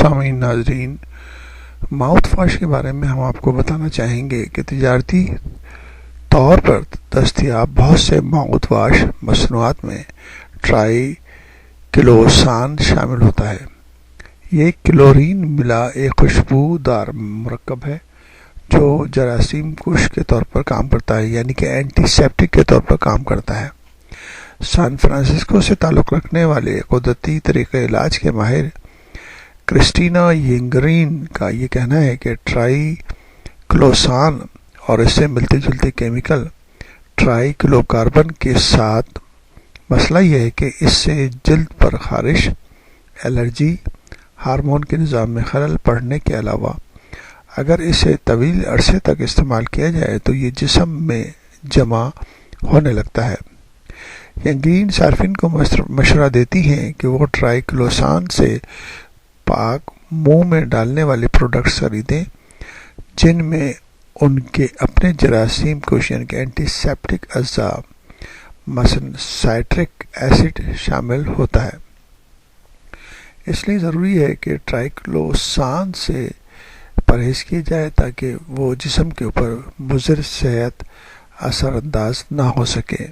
سامعین ناظرین، mouth wash کے بارے میں ہم آپ کو بتانا چاہیں گے کہ تجارتی طور پر دستیاب بہت سے ماؤتھ واش مصنوعات میں ٹرائی کلوسان شامل ہوتا ہے۔ یہ کلورین ملا ایک خوشبودار مرکب ہے جو جراثیم کش کے طور پر کام کرتا ہے، یعنی کہ اینٹی سیپٹک کے طور پر کام کرتا ہے۔ سان فرانسسکو سے تعلق رکھنے والے قدرتی طریقہ علاج کے ماہر کرسٹینا ینگرین کا یہ کہنا ہے کہ ٹرائی کلوسان اور اس سے ملتے جلتے کیمیکل ٹرائی کلوکاربن کے ساتھ مسئلہ یہ ہے کہ اس سے جلد پر خارش، الرجی، ہارمون کے نظام میں خلل پڑنے کے علاوہ اگر اسے طویل عرصے تک استعمال کیا جائے تو یہ جسم میں جمع ہونے لگتا ہے۔ ینگرین صارفین کو مشورہ دیتی ہیں کہ وہ ٹرائی کلوسان سے پاک منہ میں ڈالنے والے پروڈکٹس خریدیں جن میں ان کے اپنے جراثیم کش یعنی کہ اینٹی سیپٹک اجزاء مثلا سائٹرک ایسڈ شامل ہوتا ہے۔ اس لیے ضروری ہے کہ ٹرائی کلوسان سے پرہیز کیا جائے تاکہ وہ جسم کے اوپر مضر صحت اثر انداز نہ ہو سکے۔